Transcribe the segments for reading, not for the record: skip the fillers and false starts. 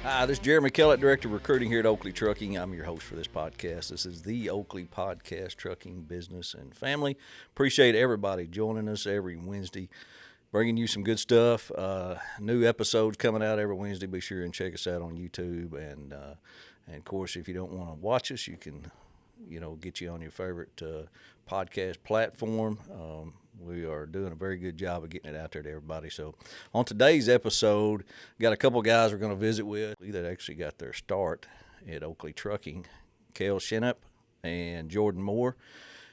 Hi, this is Jeremy Kellett, Director of Recruiting here at Oakley Trucking. I'm your host for this podcast. This is the Oakley Podcast, Trucking, Business, and Family. Appreciate everybody joining us every Wednesday, bringing you some good stuff. New episodes coming out every Wednesday. Be sure and check us out on YouTube. And of course, if you don't want to watch us, you can, get you on your favorite podcast platform. We are doing a very good job of getting it out there to everybody. So on today's episode, got a couple guys we're going to visit with that actually got their start at Oakley Trucking, Kell Shenep and Jordan Moore.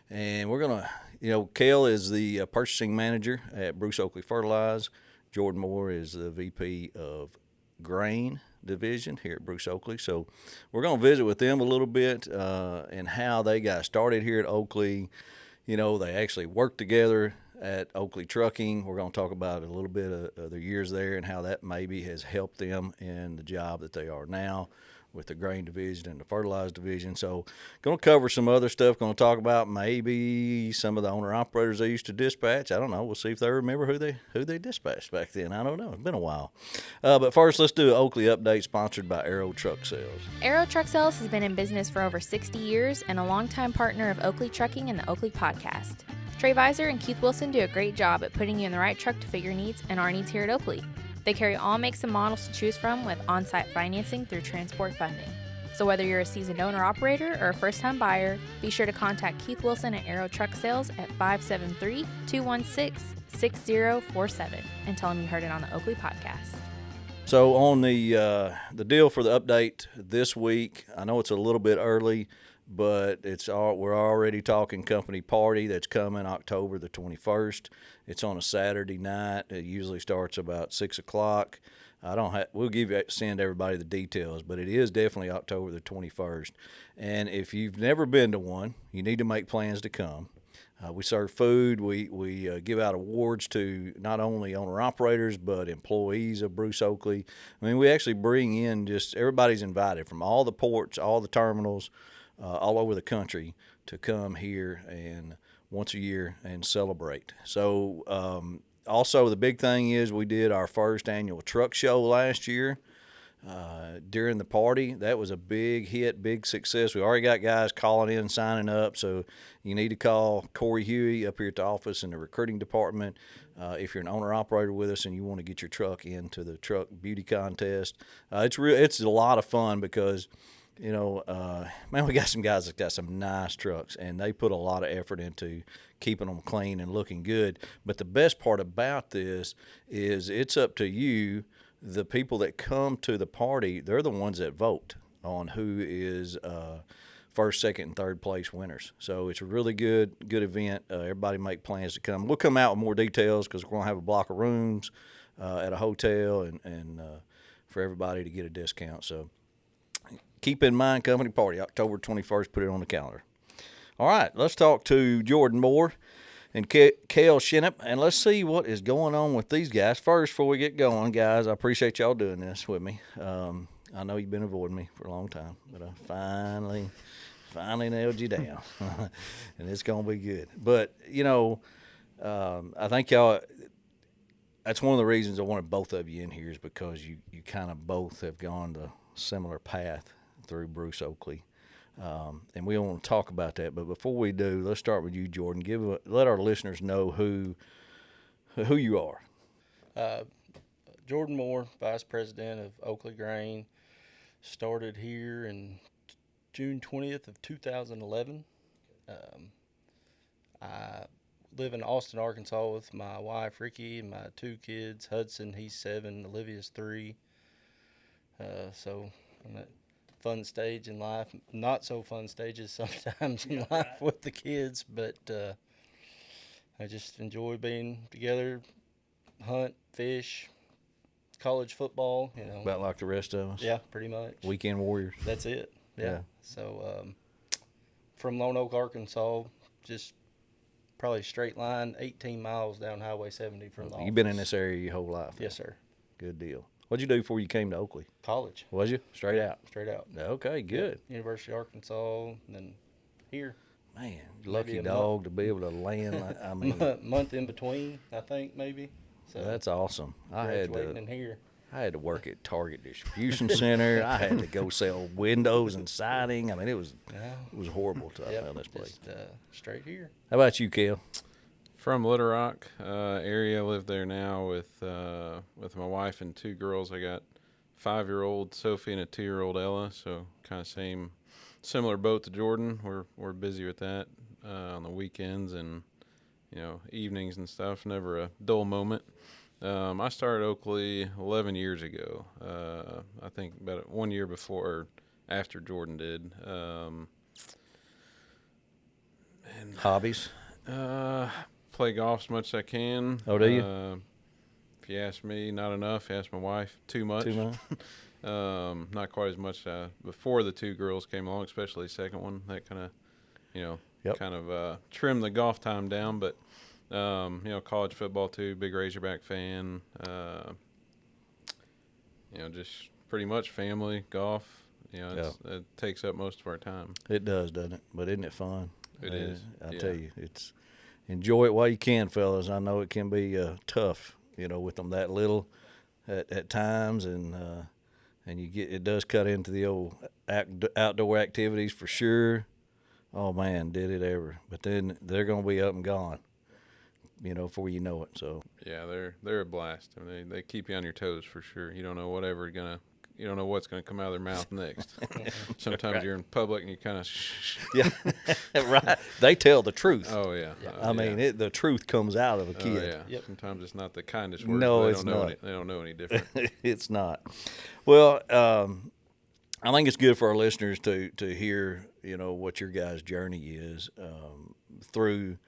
And we're going to, Kell is the purchasing manager at Bruce Oakley Fertilizer. Jordan Moore is the VP of Grain Division here at Bruce Oakley. So we're going to visit with them a little bit and how they got started here at Oakley. They actually work together at Oakley Trucking. We're going to talk about a little bit of their years there and how that maybe has helped them in the job that they are now with the grain division and the fertilizer division. So going to cover some other stuff. Going to talk about maybe some of the owner-operators they used to dispatch. I don't know. We'll see if they remember who they dispatched back then. I don't know. It's been a while. But first, let's do an Oakley update sponsored by Aero Truck Sales. Aero Truck Sales has been in business for over 60 years and a longtime partner of Oakley Trucking and the Oakley Podcast. Trey Visor and Keith Wilson do a great job at putting you in the right truck to fit your needs and our needs here at Oakley. They carry all makes and models to choose from with on-site financing through transport funding. So whether you're a seasoned owner-operator or a first-time buyer, be sure to contact Keith Wilson at Aero Truck Sales at 573-216-6047 and tell them you heard it on the Oakley Podcast. So on the deal for the update this week, I know it's a little bit early, but we're already talking company party that's coming October the 21st. It's on a Saturday night. It usually starts about 6 o'clock. We'll send everybody the details, but it is definitely October the 21st. And if you've never been to one, you need to make plans to come. We serve food. We give out awards to not only owner-operators but employees of Bruce Oakley. I mean, we actually bring in everybody's invited from all the ports, all the terminals, all over the country to come here and once a year and celebrate. So also the big thing is we did our first annual truck show last year during the party. That was a big hit, big success. We already got guys calling in, signing up. So you need to call Corey Huey up here at the office in the recruiting department if you're an owner-operator with us and you want to get your truck into the truck beauty contest. It's a lot of fun because we got some guys that got some nice trucks, and they put a lot of effort into keeping them clean and looking good. But the best part about this is it's up to you. The people that come to the party, they're the ones that vote on who is first, second, and third place winners. So it's a really good event. Everybody make plans to come. We'll come out with more details because we're going to have a block of rooms at a hotel and for everybody to get a discount. So keep in mind, company party, October 21st, put it on the calendar. All right, let's talk to Jordan Moore and Kell Shenep, and let's see what is going on with these guys. First, before we get going, guys, I appreciate y'all doing this with me. I know you've been avoiding me for a long time, but I finally nailed you down, and it's going to be good. But, I think y'all – that's one of the reasons I wanted both of you in here is because you kind of both have gone the similar path through Bruce Oakley. And we want to talk about that. But before we do, let's start with you, Jordan. Let our listeners know who you are. Jordan Moore, Vice President of Oakley Grain. Started here in June 20th of 2011. I live in Austin, Arkansas with my wife, Ricky, and my two kids, Hudson, he's 7, Olivia's 3. So I'm at fun stage in life, not so fun stages sometimes in life with the kids, but I just enjoy being together, hunt, fish, college football, About like the rest of us. Yeah, pretty much. Weekend warriors. That's it. Yeah. So from Lone Oak, Arkansas, just probably straight line, 18 miles down Highway 70 from the office. You've been in this area your whole life? Yes, sir. Good deal. What'd you do before you came to Oakley? College. Was you? Straight out? Straight out. Okay, good. Yeah. University of Arkansas, and then here. Man, lucky dog to be able to land. Month in between, I think, maybe. So that's awesome. Graduating in here. I had to work at Target Distribution Center. I had to go sell windows and siding. I mean, it was horrible till I found this place. Just, straight here. How about you, Kel? From Little Rock area. I live there now with my wife and 2 girls. I got 5-year-old Sophie and a 2-year-old Ella. So kind of similar boat to Jordan. We're busy with that on the weekends and evenings and stuff. Never a dull moment. I started Oakley 11 years ago. I think about 1 year before or after Jordan did. And Hobbies? Play golf as much as I can. Oh, do you? If you ask me, not enough. If you ask my wife, too much. Too much? Not quite as much before the 2 girls came along, especially the second one. That kind of, trimmed the golf time down. But, college football too, big Razorback fan. Just pretty much family, golf. It takes up most of our time. It does, doesn't it? But isn't it fun? It is. I tell you, enjoy it while you can, fellas. I know it can be tough, with them that little at times, and it does cut into the old outdoor activities for sure. Oh man, did it ever? But then they're gonna be up and gone, before you know it. So yeah, they're a blast. I mean, they keep you on your toes for sure. You don't know what's gonna come out of their mouth next. Sometimes right. You're in public and you kind of yeah, right. They tell the truth. Oh yeah. I mean, the truth comes out of a kid. Oh, yeah. Yep. Sometimes it's not the kindest word. No, they it's don't know not. They don't know any different. It's not. Well, I think it's good for our listeners to hear, what your guys' journey is through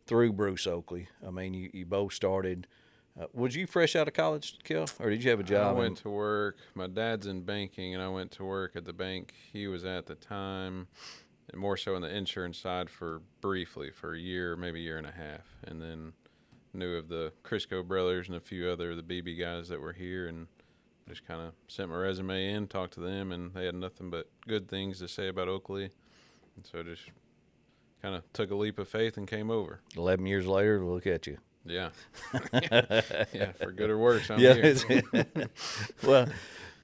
Bruce Oakley. I mean, you both started. Was you fresh out of college, Kel, or did you have a job? I went to work. My dad's in banking, and I went to work at the bank he was at the time, and more so on the insurance side briefly for a year, maybe a year and a half, and then knew of the Crisco brothers and a few other the BB guys that were here, and just kind of sent my resume in, talked to them, and they had nothing but good things to say about Oakley, and so just kind of took a leap of faith and came over. 11 years later, look at you. Yeah. Yeah, for good or worse, I'm here. Well,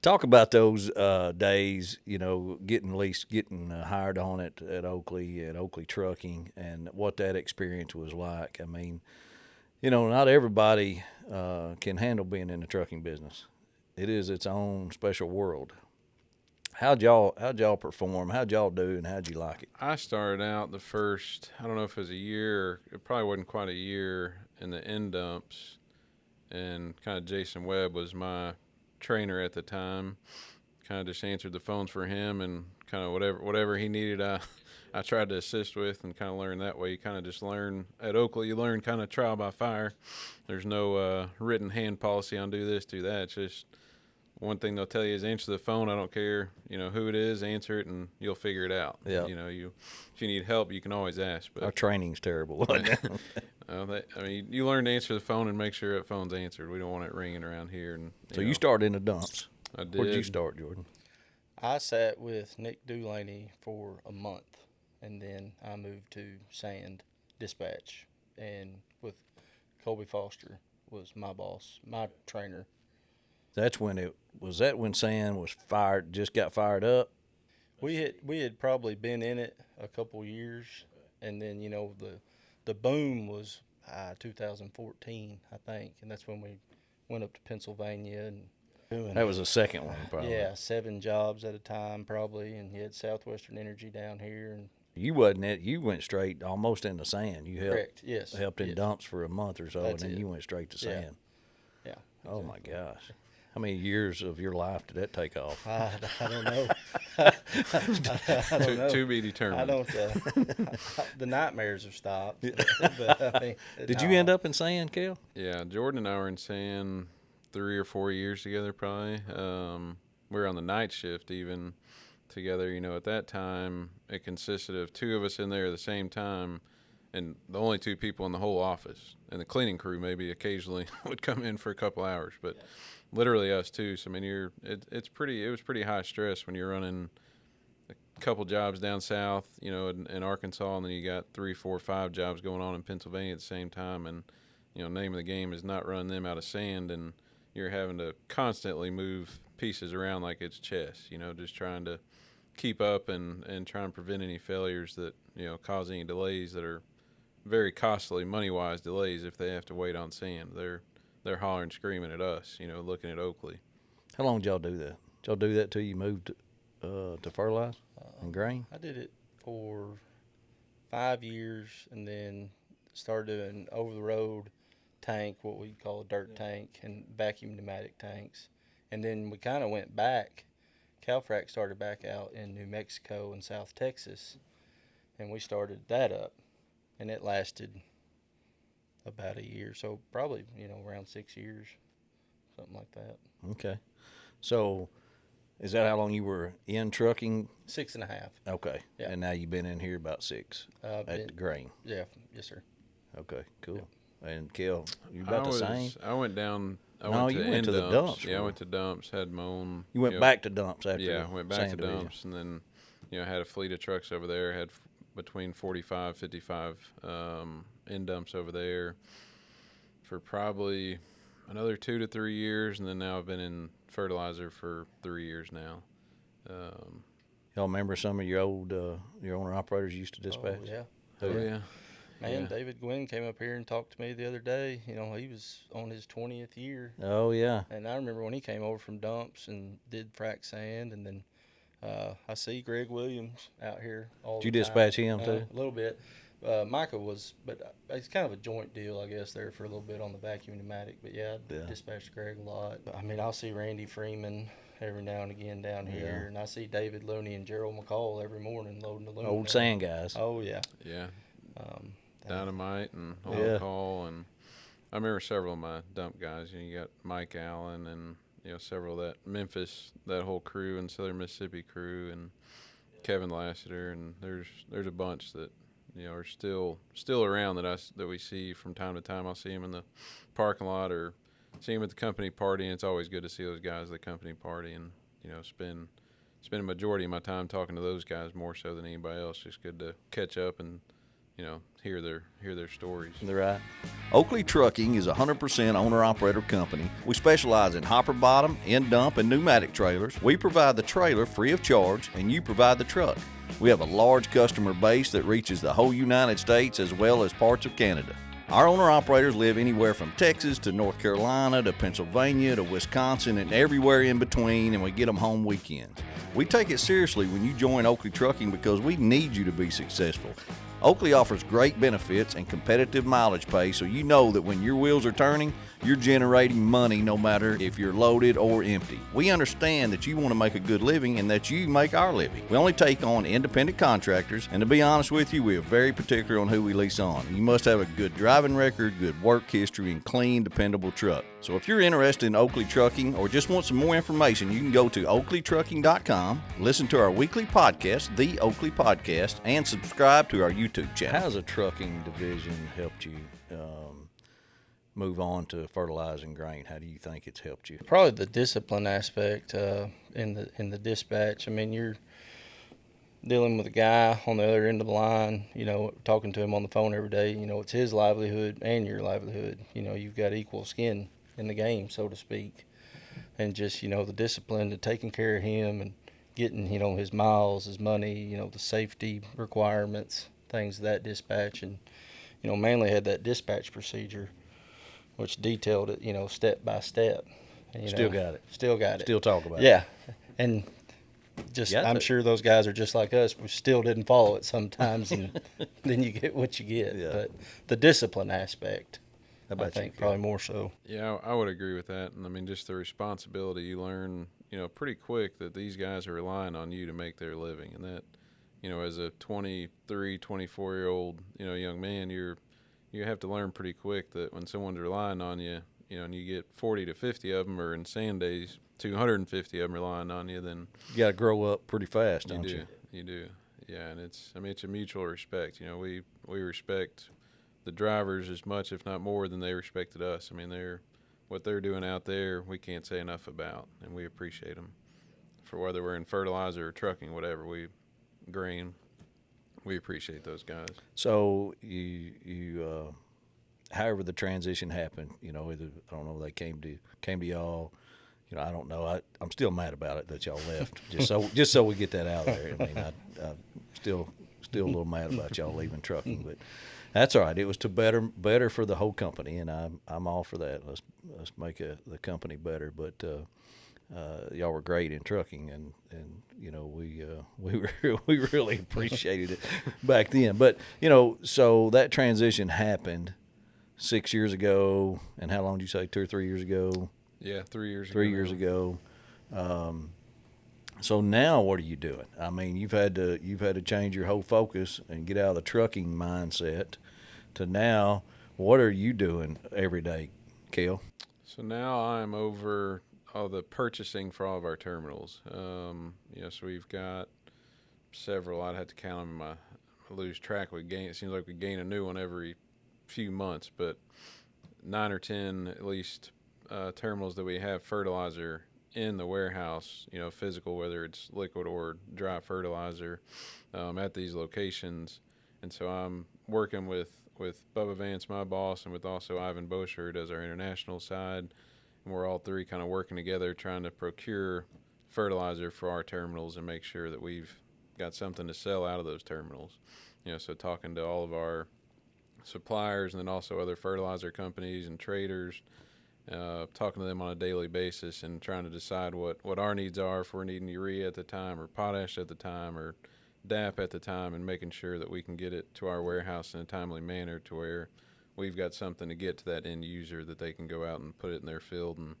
talk about those days, getting hired on at Oakley Trucking, and what that experience was like. I mean, not everybody can handle being in the trucking business. It is its own special world. How'd y'all perform? How'd y'all do, and how'd you like it? I started out the first, I don't know if it was a year, it probably wasn't quite a year, in the end dumps, and kind of Jason Webb was my trainer at the time. Kind of just answered the phones for him, and kind of whatever he needed, I tried to assist with, and kind of learn that way. You kind of just learn at Oakley. You learn kind of trial by fire. There's no written hand policy on do this, do that. It's just one thing they'll tell you is answer the phone. I don't care, who it is, answer it, and you'll figure it out. Yeah. If you need help, you can always ask. But Our training's terrible. You learn to answer the phone and make sure that phone's answered. We don't want it ringing around here. And So you started in the dumps. I did. Where'd you start, Jordan? I sat with Nick Dulaney for a month, and then I moved to Sand Dispatch, and with Colby Foster was my boss, my trainer. That's when when Sand was fired, just got fired up? We had probably been in it a couple years, and then the boom was 2014, I think, and that's when we went up to Pennsylvania and doing. That was the second one, probably. Yeah, 7 jobs at a time, probably, and you had Southwestern Energy down here, and You went straight almost into Sand. You correct, yes, helped in yes. dumps for a month or so, That's and then it. you went straight to Yeah. Sand. Yeah. Oh my gosh. How many years of your life did that take off? I don't know. I don't know. To be determined. I don't. The nightmares have stopped. But, I mean, Did you end up in Sand, Kel? Yeah, Jordan and I were in Sand 3 or 4 years together, probably. We were on the night shift even together. At that time, it consisted of 2 of us in there at the same time, and the only 2 people in the whole office. And the cleaning crew maybe occasionally would come in for a couple hours, but literally us 2. So I mean, it was pretty high stress when you're running a couple jobs down south, in Arkansas, and then you got 3, 4, 5 jobs going on in Pennsylvania at the same time. And name of the game is not running them out of Sand, and you're having to constantly move pieces around like it's chess, just trying to keep up and try and prevent any failures that, cause any delays that are very costly money-wise delays if they have to wait on sand. They're hollering, screaming at us, looking at Oakley. How long did y'all do that? Did y'all do that till you moved to Fertilizer and Grain? I did it for 5 years, and then started doing over-the-road tank, what we call a dirt tank, and vacuum pneumatic tanks. And then we kind of went back. Calfrac started back out in New Mexico and South Texas, and we started that up, and it lasted about a year, so probably around 6 years, something like that. Okay. So is that how long you were in trucking? 6.5. Okay. Yeah. And now you've been in here about 6 at the Grain. Yeah, yes, sir. Okay, cool. Yeah. And Kel, you about the same? I went down. You went to the dumps. Yeah, I went to dumps, had my own. You went back to dumps after Yeah, I went back to division. dumps, and then, had a fleet of trucks over there, had between 45, 55 in dumps over there for probably another 2 to 3 years, and then now I've been in Fertilizer for 3 years now. Y'all remember some of your old your owner-operators used to dispatch? Oh, yeah. Oh, yeah. Man, Yeah. David Gwynn came up here and talked to me the other day. He was on his 20th year. Oh, yeah. And I remember when he came over from dumps and did frac sand, and then I see Greg Williams out here all Did the you time. dispatch him, too? A little bit. Micah was, but it's kind of a joint deal, I guess, there for a little bit on the vacuum pneumatic. But, yeah, I dispatched Greg a lot. I mean, I'll see Randy Freeman every now and again down here, and I see David Looney and Gerald McCall every morning loading the loom. Old sand guys. Oh, yeah. Yeah. That- Dynamite and on call, and I remember several of my dump guys. You got Mike Allen and several of that Memphis, that whole crew, and Southern Mississippi crew, and Kevin Lassiter, and there's a bunch that are still around that we see from time to time. I'll see them in the parking lot or see them at the company party, and it's always good to see those guys at the company party, and spend a majority of my time talking to those guys more so than anybody else. Just good to catch up and hear their stories. They're right. Oakley Trucking is a 100% owner-operator company. We specialize in hopper bottom, end dump, and pneumatic trailers. We provide the trailer free of charge, and you provide the truck. We have a large customer base that reaches the whole United States as well as parts of Canada. Our owner-operators live anywhere from Texas to North Carolina to Pennsylvania to Wisconsin and everywhere in between, and we get them home weekends. We take it seriously when you join Oakley Trucking because we need you to be successful. Oakley offers great benefits and competitive mileage pay, so you know that when your wheels are turning, you're generating money no matter if you're loaded or empty. We understand that you want to make a good living and that you make our living. We only take on independent contractors, and to be honest with you, we are very particular on who we lease on. You must have a good driving record, good work history, and clean, dependable truck. So if you're interested in Oakley Trucking or just want some more information, you can go to oakleytrucking.com, listen to our weekly podcast, The Oakley Podcast, and subscribe to our YouTube channel. How has a trucking division helped you move on to Fertilizer and Grain? How do you think it's helped you? Probably the discipline aspect in the dispatch. I mean, you're dealing with a guy on the other end of the line, talking to him on the phone every day. It's his livelihood and your livelihood. You've got equal skin in the game, so to speak. And just, the discipline to taking care of him and getting, his miles, his money, the safety requirements, things of that dispatch. And, mainly had that dispatch procedure, which detailed it, step by step. And, Still got it. Still got it. Still talk about it. Yeah. And I'm sure those guys are just like us. We still didn't follow it sometimes, and then you get what you get. Yeah. But the discipline aspect, I think probably more so. Yeah, I would agree with that. And I mean, just the responsibility you learn, pretty quick that these guys are relying on you to make their living. And that, as a 23, 24-year-old, young man, you have to learn pretty quick that when someone's relying on you, and you get 40 to 50 of them, or in sand days, 250 of them relying on you, then You got to grow up pretty fast, don't you? You do. Yeah, and it's a mutual respect. We respect the drivers as much, if not more, than they respected us. I mean, what they're doing out there, we can't say enough about, and we appreciate them. For whether we're in Fertilizer or trucking, whatever, Grain, we appreciate those guys. So you however the transition happened, either I don't know, they came to y'all. I don't know. I'm still mad about it that y'all left. Just so we get that out there. I mean, I'm still a little mad about y'all leaving trucking, but that's all right. It was to better for the whole company, and I'm all for that. Let's make the company better. But y'all were great in trucking, and we really appreciated it back then. But so that transition happened 6 years ago, and how long did you say? 2 or 3 years ago? Yeah, 3 years ago. 3 years ago. So now what are you doing? I mean, you've had to change your whole focus and get out of the trucking mindset to now. What are you doing every day, Kell? So now I'm over all the purchasing for all of our terminals. So we've got several. I'd have to count them. I lose track. It seems like we gain a new one every few months, but 9 or 10 at least terminals that we have fertilizer in the warehouse, physical, whether it's liquid or dry fertilizer, at these locations. And so I'm working with Bubba Vance, my boss, and with also Ivan Bosher, who does our international side. And we're all three kind of working together trying to procure fertilizer for our terminals and make sure that we've got something to sell out of those terminals. So talking to all of our suppliers and then also other fertilizer companies and traders, talking to them on a daily basis and trying to decide what our needs are, if we're needing urea at the time or potash at the time or DAP at the time, and making sure that we can get it to our warehouse in a timely manner to where we've got something to get to that end user that they can go out and put it in their field and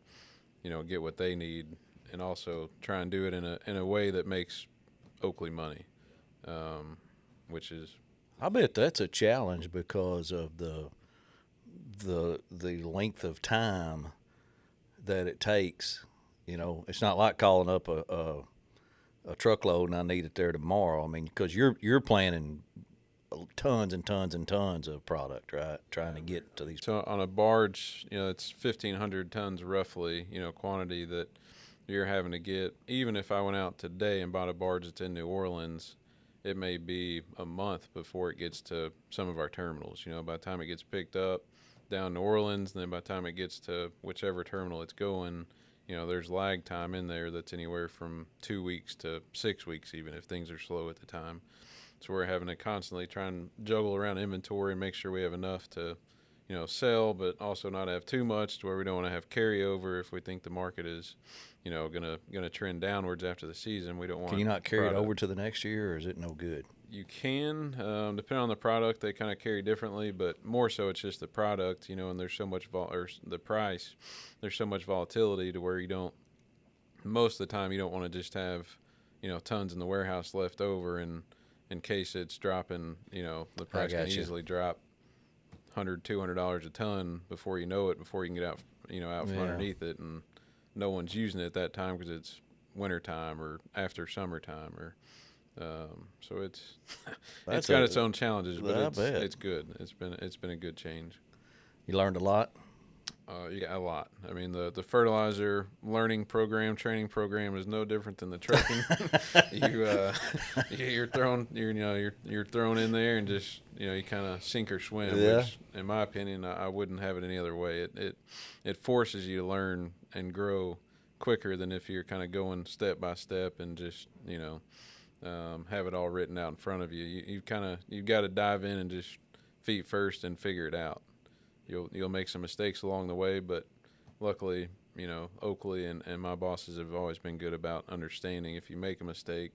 get what they need, and also try and do it in a way that makes Oakley money, which is, I bet that's a challenge because of the length of time that it takes. It's not like calling up a truckload and I need it there tomorrow. I mean, because you're planning tons and tons and tons of product, right? Trying to get to these. So on a barge, it's 1,500 tons roughly, quantity that you're having to get. Even if I went out today and bought a barge that's in New Orleans, it may be a month before it gets to some of our terminals. By the time it gets picked up down New Orleans, and then by the time it gets to whichever terminal it's going, there's lag time in there that's anywhere from 2 weeks to 6 weeks, even if things are slow at the time. So we're having to constantly try and juggle around inventory and make sure we have enough to, sell, but also not have too much to where we don't want to have carryover if we think the market is, gonna trend downwards after the season. We don't want. Can you not carry it over to the next year, or is it no good? You can, depending on the product, they kind of carry differently, but more so it's just the product, and there's so much the price, there's so much volatility to where most of the time you don't want to just have, tons in the warehouse left over, and in case it's dropping, the price can easily drop $100, $200 a ton before you know it, before you can get out, out from underneath it, and no one's using it at that time because it's wintertime or after summertime or. So it's got its own challenges, but it's good. It's been a good change. You learned a lot? Yeah, a lot. I mean, the fertilizer training program is no different than the trucking. You're thrown in there and just you kind of sink or swim. Yeah. Which, in my opinion, I wouldn't have it any other way. It forces you to learn and grow quicker than if you're kind of going step by step and just have it all written out in front of you. You've got to dive in and just feet first and figure it out. You'll make some mistakes along the way, but luckily, Oakley and my bosses have always been good about understanding if you make a mistake,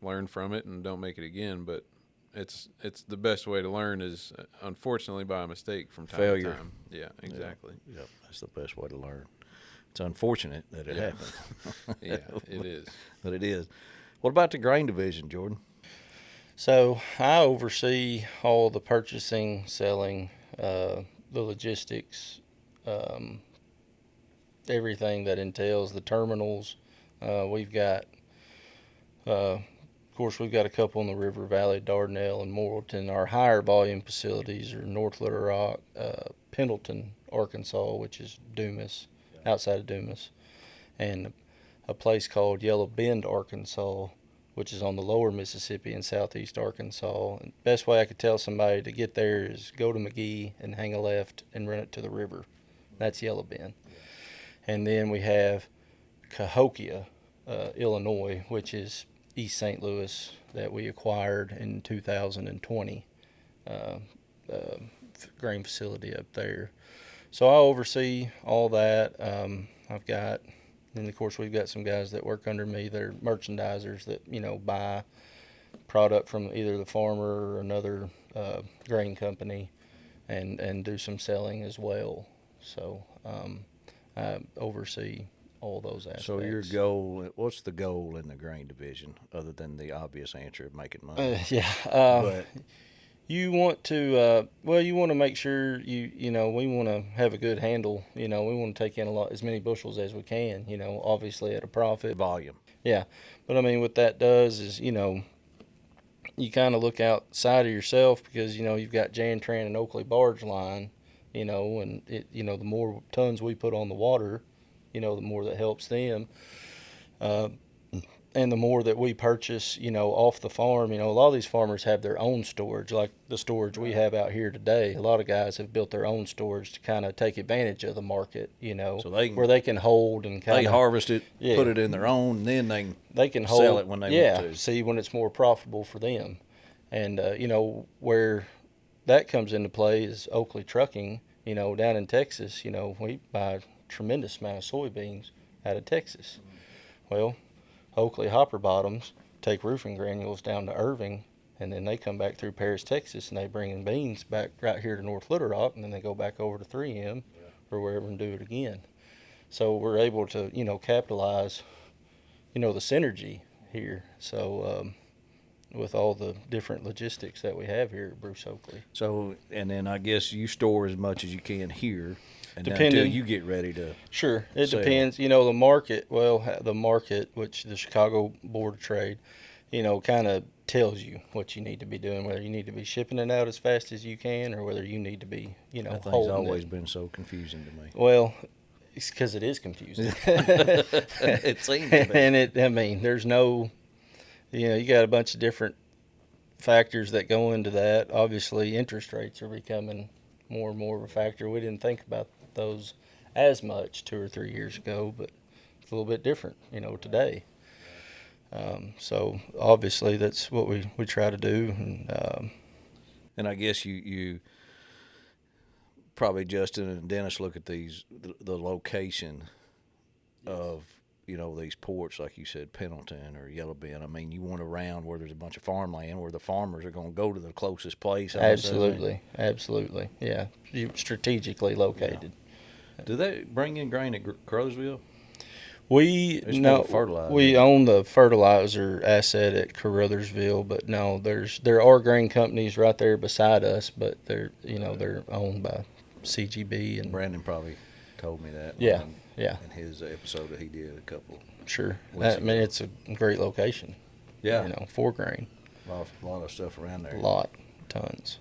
learn from it and don't make it again. But it's the best way to learn is unfortunately by a mistake from time to time. Yeah, exactly. Yeah, that's the best way to learn. It's unfortunate that it happened. Yeah, it is. But it is. What about the grain division, Jordan? So I oversee all the purchasing, selling, the logistics, everything that entails the terminals. We've got, of course, we've got a couple in the River Valley, Dardanelle and Morrilton. Our higher volume facilities are North Little Rock, Pendleton, Arkansas, which is Dumas, outside of Dumas, and a place called Yellow Bend, Arkansas, which is on the lower Mississippi in southeast Arkansas. And best way I could tell somebody to get there is go to McGee and hang a left and run it to the river. That's Yellow Bend. And then we have Cahokia, Illinois, which is East St. Louis, that we acquired in 2020, grain facility up there. So I oversee all that. And of course we've got some guys that work under me. They're merchandisers that, buy product from either the farmer or another grain company and do some selling as well. So I oversee all those aspects. So your goal, what's the goal in the grain division other than the obvious answer of making money? But you want to, you want to make sure we want to have a good handle. We want to take in as many bushels as we can, obviously at a profit. Volume. Yeah. But I mean, what that does is, you kind of look outside of yourself because, you've got Jan Tran and Oakley barge line, and the more tons we put on the water, the more that helps them. And the more that we purchase, off the farm, a lot of these farmers have their own storage, like the storage we have out here today. A lot of guys have built their own storage to kind of take advantage of the market, so where they can hold and kind of. They harvest it, put it in their own, and then they can sell it when they want to. See when it's more profitable for them. And, where that comes into play is Oakley Trucking, down in Texas, we buy a tremendous amount of soybeans out of Texas. Well, Oakley hopper bottoms take roofing granules down to Irving, and then they come back through Paris, Texas, and they bring in beans back right here to North Little Rock, and then they go back over to 3M or wherever and do it again. So we're able to, capitalize, the synergy here. So with all the different logistics that we have here at Bruce Oakley. So, and then I guess you store as much as you can here. And Depending, until you get ready to Sure. It sell. Depends. The market, which the Chicago Board of Trade, kind of tells you what you need to be doing, whether you need to be shipping it out as fast as you can or whether you need to be, that thing's holding always it. Been so confusing to me. Well, it's because it is confusing. It seems to be. And there's no, you got a bunch of different factors that go into that. Obviously, interest rates are becoming more and more of a factor. We didn't think about those as much 2 or 3 years ago, but it's a little bit different, today. So obviously that's what we try to do. And I guess you probably, Justin and Dennis, look at the location of, these ports, like you said, Pendleton or Yellow Bend. I mean, you want around where there's a bunch of farmland where the farmers are going to go to the closest place. Absolutely. Yeah. Strategically located. Yeah. Do they bring in grain at Crowsville? We own the fertilizer asset at Caruthersville, but no, there are grain companies right there beside us, but they're owned by CGB and Brandon probably told me that. Yeah. In his episode that he did a couple. Sure. It's a great location. Yeah. For grain. A lot of stuff around there. Tons.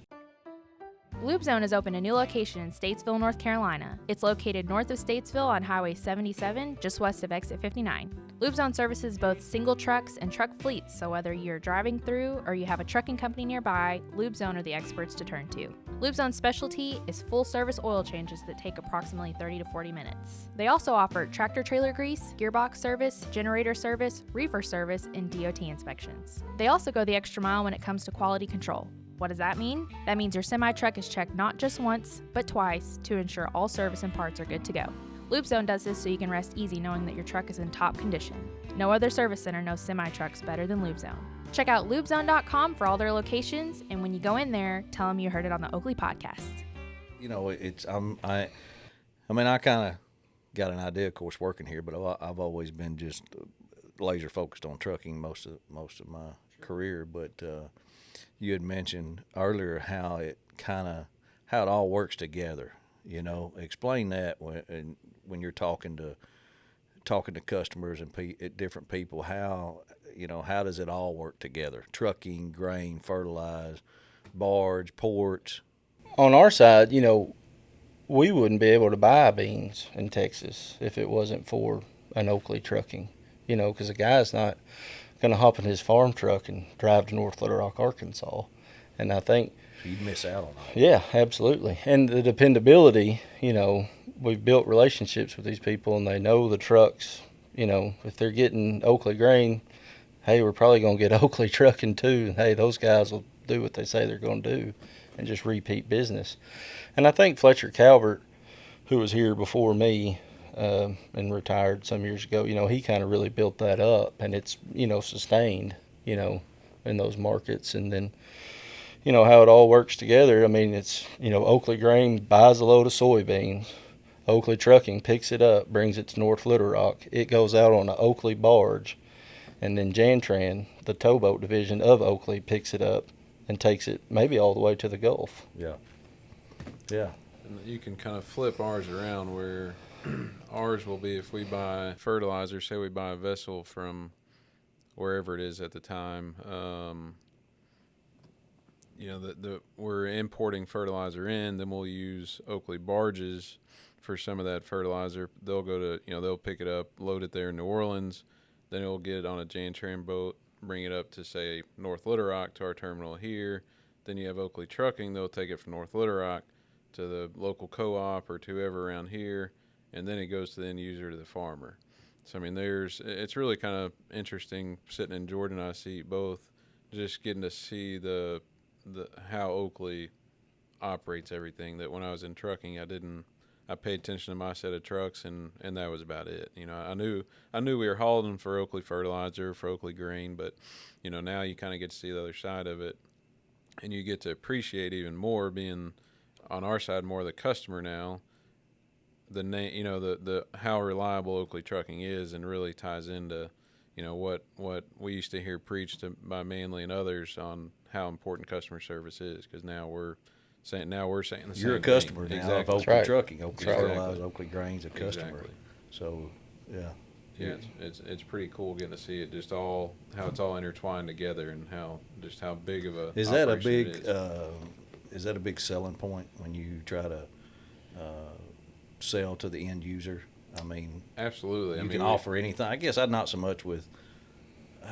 Lube Zone has opened a new location in Statesville, North Carolina. It's located north of Statesville on Highway 77, just west of Exit 59. Lube Zone services both single trucks and truck fleets, so whether you're driving through or you have a trucking company nearby, Lube Zone are the experts to turn to. Lube Zone's specialty is full-service oil changes that take approximately 30 to 40 minutes. They also offer tractor-trailer grease, gearbox service, generator service, reefer service, and DOT inspections. They also go the extra mile when it comes to quality control. What does that mean? That means your semi-truck is checked not just once, but twice to ensure all service and parts are good to go. Lube Zone does this so you can rest easy knowing that your truck is in top condition. No other service center knows semi-trucks better than Lube Zone. Check out lubezone.com for all their locations, and when you go in there, tell them you heard it on the Oakley Podcast. I kind of got an idea, of course, working here, but I've always been just laser focused on trucking most of my career. But you had mentioned earlier how it all works together. Explain that when you're talking to customers and different people, how does it all work together? Trucking, grain, fertilize, barge, ports. On our side, we wouldn't be able to buy beans in Texas if it wasn't for an Oakley Trucking, because a guy's not going to hop in his farm truck and drive to North Little Rock, Arkansas. And I think, So you'd miss out on that. yeah, absolutely. And the dependability, we've built relationships with these people, and they know the trucks. If they're getting Oakley grain, hey, we're probably going to get Oakley trucking too. And hey, those guys will do what they say they're going to do and just repeat business. And I think Fletcher Calvert, who was here before me and retired some years ago, he kind of really built that up, and it's, sustained, in those markets. And then, how it all works together. I mean, it's, Oakley grain buys a load of soybeans. Oakley Trucking picks it up, brings it to North Little Rock. It goes out on an Oakley barge, and then Jantran, the towboat division of Oakley, picks it up and takes it maybe all the way to the Gulf. Yeah. Yeah. And you can kind of flip ours around where ours will be if we buy fertilizer, say we buy a vessel from wherever it is at the time, we're importing fertilizer in, then we'll use Oakley barges for some of that fertilizer. They'll go to, they'll pick it up, load it there in New Orleans, then it'll get it on a Jantran boat, bring it up to, say, North Little Rock to our terminal here. Then you have Oakley Trucking. They'll take it from North Little Rock to the local co-op or to whoever around here, and then it goes to the end user, to the farmer. So, I mean, it's really kind of interesting sitting in Jordan and I see both, just getting to see the how Oakley operates everything. That when I was in trucking, I paid attention to my set of trucks, and that was about it. I knew we were hauling for Oakley fertilizer, for Oakley grain, but now you kind of get to see the other side of it, and you get to appreciate even more being on our side, more the customer now. The name, the how reliable Oakley Trucking is, and really ties into what we used to hear preached by Manley and others on how important customer service is, because now we're saying the same thing. You're a customer now exactly. of Oakley Trucking. Oakley Exactly. Fertilizer, Oakley Grain's a customer. Exactly. So, yeah. Yeah, it's pretty cool getting to see it, just how it's all intertwined together, and how big of a Is that a operation big it is. is that a big selling point when you try to sell to the end user? I mean, Absolutely. you can offer anything. I guess I'm not so much with.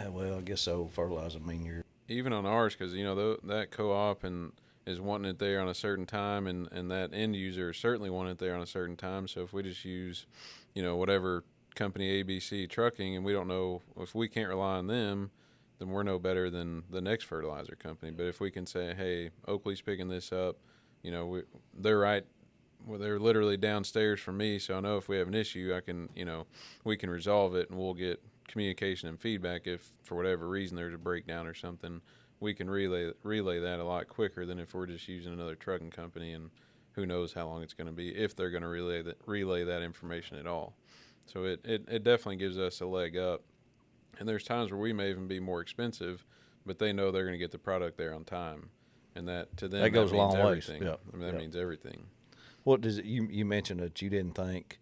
Well, I guess so. Fertilizer. I mean, you're even on ours, because that co-op and is wanting it there on a certain time, and that end user is certainly wanting it there on a certain time. So if we just use, whatever company ABC Trucking, and we don't know, if we can't rely on them, then we're no better than the next fertilizer company. But if we can say, hey, Oakley's picking this up, they're right. Well, they're literally downstairs from me, so I know if we have an issue, I can, we can resolve it, and we'll get communication and feedback. If for whatever reason there's a breakdown or something, we can relay that a lot quicker than if we're just using another trucking company, and who knows how long it's going to be, if they're going to relay that information at all. So it definitely gives us a leg up. And there's times where we may even be more expensive, but they know they're going to get the product there on time, and that to them that goes a long ways. everything. Yeah. I mean, that means everything. What does it? You mentioned that you didn't think.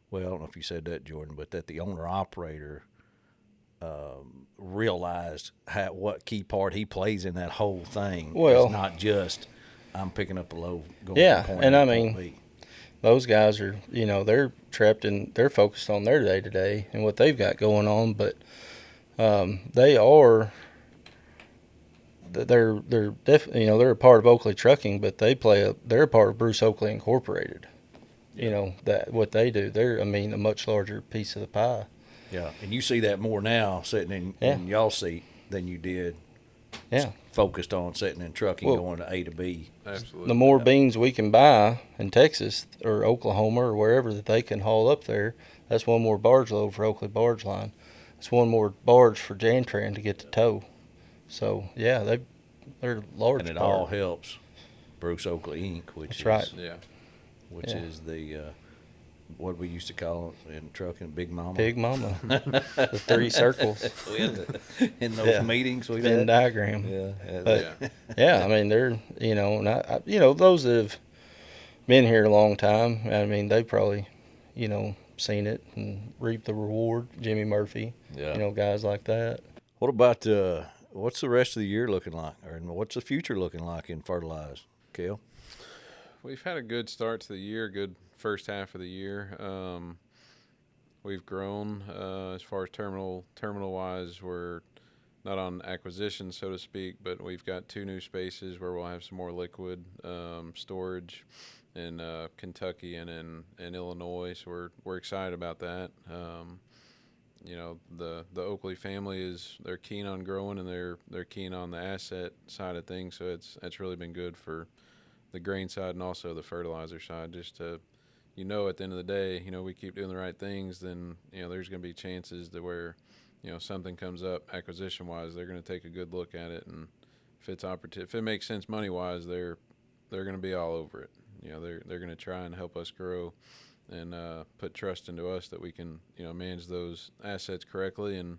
Well, I don't know if you said that, Jordan, but that the owner operator realized what key part he plays in that whole thing. Well, it's not just I'm picking up a load. Going Yeah, from point and A I to point mean, B. those guys are, they're trapped in, they're focused on their day to day and what they've got going on, but they are, they're definitely, they're a part of Oakley Trucking, but they're a part of Bruce Oakley Incorporated. That what they do, they're, a much larger piece of the pie. Yeah, and you see that more now sitting in y'all's seat than you did. Yeah. Focused on sitting in trucking, Well, going to A to B. Absolutely. The more beans we can buy in Texas or Oklahoma or wherever that they can haul up there, that's one more barge load for Oakley Barge Line. It's one more barge for Jantran to get to tow. So, yeah, they're large. And it part. all helps Bruce Oakley Inc., which That's is right. Yeah. which Yeah. is the what we used to call it in trucking, Big Mama. Big Mama. The three circles. in those Yeah. meetings we Venn had. diagram. Yeah, But, yeah, they're, and those that have been here a long time, they've probably, seen it and reaped the reward. Jimmy Murphy, yeah. Guys like that. What about what's the rest of the year looking like, or what's the future looking like in Fertilizer, Kell? We've had a good start to the year, good first half of the year. We've grown as far as terminal wise. We're not on acquisition, so to speak, but we've got 2 new spaces where we'll have some more liquid storage in Kentucky and in Illinois. So we're excited about that. You know, the Oakley family they're keen on growing, and they're keen on the asset side of things. So it's really been good for the grain side and also the fertilizer side, just to, you know, at the end of the day, you know, we keep doing the right things, then, you know, there's going to be chances to where, you know, something comes up acquisition wise, they're going to take a good look at it, and if it makes sense money wise, they're going to be all over it. You know, they're going to try and help us grow and put trust into us that we can, you know, manage those assets correctly and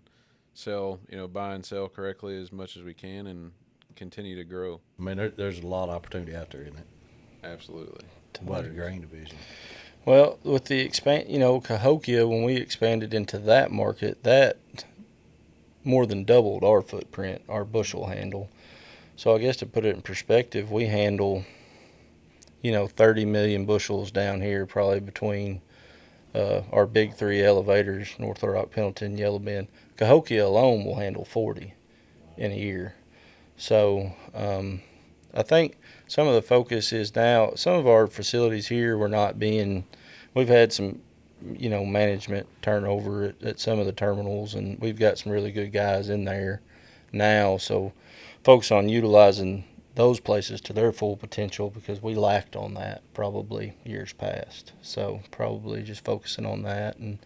sell, you know, buy and sell correctly as much as we can and continue to grow. I mean, there's a lot of opportunity out there, isn't it? Absolutely. What the grain division? Well, with the you know, Cahokia, when we expanded into that market, that more than doubled our footprint, our bushel handle. So I guess to put it in perspective, we handle, you know, 30 million bushels down here, probably between our big 3 elevators, North Little Rock, Pendleton, Yellow Bend. Cahokia alone will handle 40 in a year. So I think some of the focus is now, some of our facilities here we've had some, you know, management turnover at some of the terminals, and we've got some really good guys in there now. So focus on utilizing those places to their full potential, because we lacked on that probably years past. So probably just focusing on that. And,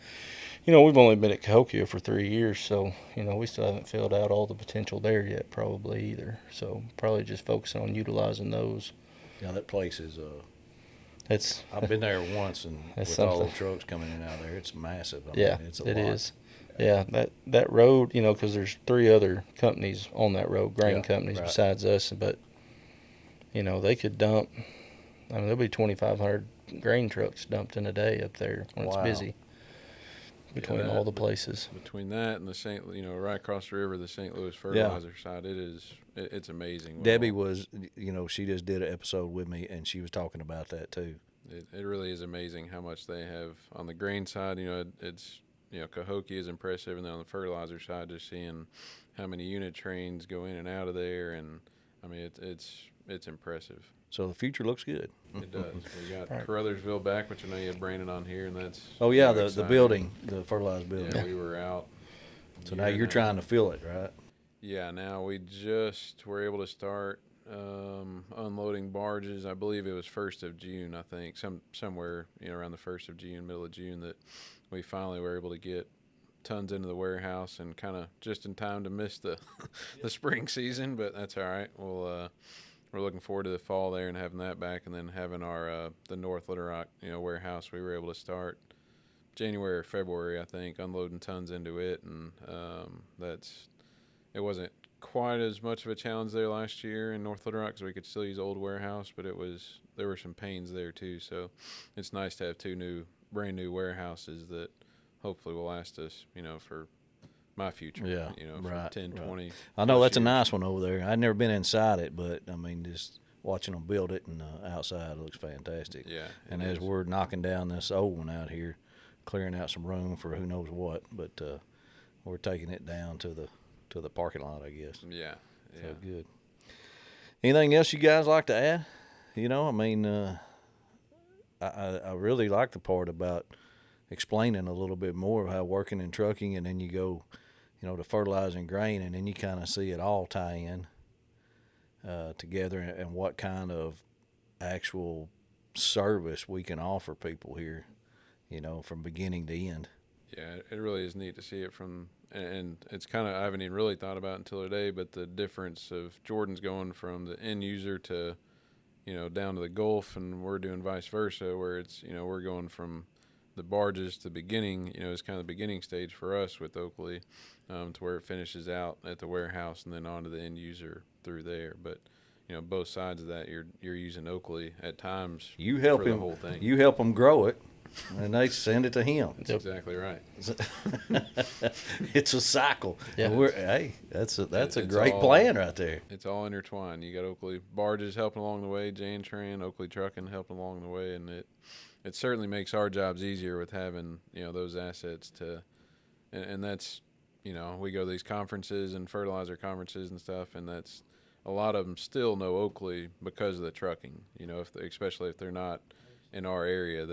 you know, we've only been at Cahokia for 3 years, so, you know, we still haven't filled out all the potential there yet probably either. So probably just focusing on utilizing those. Yeah, that place is It's I've been there once, and with something. all the trucks coming in and out of there, it's massive. I Yeah, mean, it's it lot. is. Yeah, that road, you know, because there's 3 other companies on that road, grain Yeah, companies right. besides us, but, you know, they could dump, I mean, there'll be 2,500 grain trucks dumped in a day up there when Wow. it's busy between all the places. Between that and you know, right across the river, the St. Louis fertilizer side, it's amazing. Debbie was, you know, she just did an episode with me, and she was talking about that too. It really is amazing how much they have on the grain side. You know, it's, you know, Cahokia is impressive, and then on the fertilizer side, just seeing how many unit trains go in and out of there, and I mean, it's impressive. So the future looks good. It does. We got Caruthersville back, which I know you have Brandon on here, and that's Oh yeah, you know, the building, the fertilizer building. Yeah, we were out. So now you're trying to fill it, right? Yeah, now we just were able to start unloading barges. I believe it was 1st of June, I think, somewhere, you know, around the 1st of June, middle of June, that we finally were able to get tons into the warehouse, and kind of just in time to miss the the spring season, but that's all right. We're looking forward to the fall there and having that back, and then having our the North Little Rock, you know, warehouse. We were able to start January or February, I think, unloading tons into it, and it wasn't quite as much of a challenge there last year in North Little Rock, because we could still use old warehouse, but there were some pains there too. So it's nice to have 2 brand new warehouses that hopefully will last us, you know, for my future. Yeah, you know, right, for 10, right. 20. I know that's a years. nice one over there. I'd never been inside it, but I mean, just watching them build it, and outside looks fantastic. Yeah, And it as is. we're knocking down this old one out here, clearing out some room for who knows what, but we're taking it down to the parking lot, I guess. Yeah. So good. Anything else you guys like to add? You know, I mean, I really like the part about explaining a little bit more of how working in trucking, and then you go, you know, to fertilizing grain, and then you kind of see it all tie in together, and what kind of actual service we can offer people here, you know, from beginning to end. Yeah, it really is neat to see it from, and it's kind of, I haven't even really thought about it until today, but the difference of Jordan's going from the end user to, you know, down to the Gulf, and we're doing vice versa, where it's, you know, we're going from the barges to beginning, you know, it's kind of the beginning stage for us with Oakley, to where it finishes out at the warehouse and then on to the end user through there. But, you know, both sides of that, you're using Oakley at times. You help for him. The whole thing. You help him grow it, and they send it to him. That's exactly right. It's a cycle. Yeah. Hey, that's a It's great all- plan right there. It's all intertwined. You got Oakley barges helping along the way, Jan Tran, Oakley trucking helping along the way, and it certainly makes our jobs easier with having, you know, those assets to, and that's you know, we go to these conferences and fertilizer conferences and stuff, and that's a lot of them still know Oakley because of the trucking. You know, especially if they're not in our area,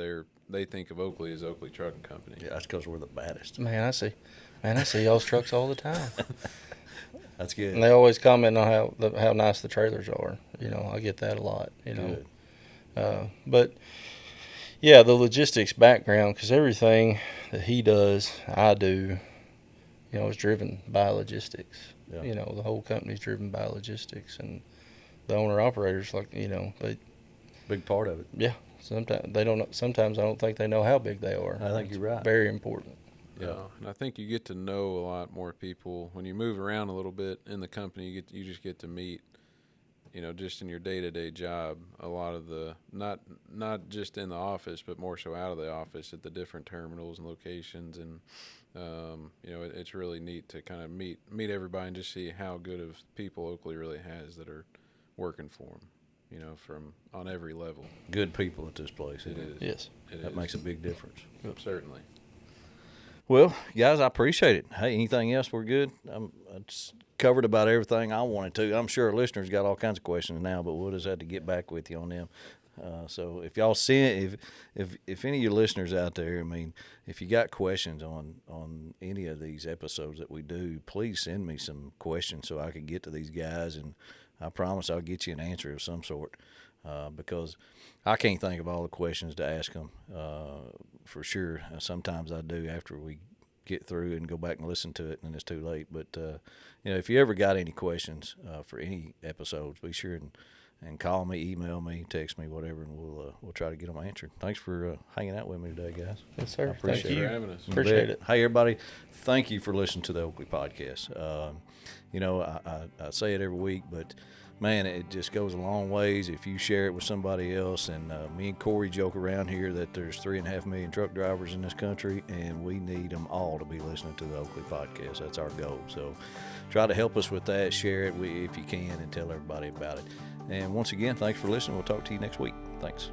they think of Oakley as Oakley Trucking Company. Yeah, that's because we're the baddest. Man, I see y'all's trucks all the time. That's good. And they always comment on how nice the trailers are. You know, I get that a lot. You know, but yeah, the logistics background, because everything that he does, I do, you know, is driven by logistics. Yeah. You know, the whole company's driven by logistics, and the owner operators, like, you know, Big part of it. yeah. Sometimes I don't think they know how big they are. I think you're right. Very important. Yeah. And I think you get to know a lot more people when you move around a little bit in the company. You just get to meet, you know, just in your day-to-day job, a lot of the not just in the office, but more so out of the office at the different terminals and locations, and you know, it's really neat to kind of meet everybody and just see how good of people Oakley really has that are working for them. You know, from on every level. Good people at this place. It is. Yes. That makes a big difference. Certainly. Well, guys, I appreciate it. Hey, anything else? We're good. I just covered about everything I wanted to. I'm sure our listeners got all kinds of questions now, but we'll just have to get back with you on them. So if y'all see it, if any of your listeners out there, I mean, if you got questions on any of these episodes that we do, please send me some questions so I can get to these guys, and I promise I'll get you an answer of some sort, because I can't think of all the questions to ask them for sure. Sometimes I do after we get through and go back and listen to it, and it's too late. But you know, if you ever got any questions for any episodes, be sure and call me, email me, text me, whatever, and we'll try to get them answered. Thanks for hanging out with me today, guys. Yes, sir. I appreciate Thank you for having us. Appreciate it. Hey, everybody, thank you for listening to the Oakley Podcast. You know, I say it every week, but man, it just goes a long ways if you share it with somebody else. And me and Corey joke around here that there's 3.5 million truck drivers in this country, and we need them all to be listening to the Oakley Podcast. That's our goal. So try to help us with that. Share it if you can, and tell everybody about it. And once again, thanks for listening. We'll talk to you next week. Thanks.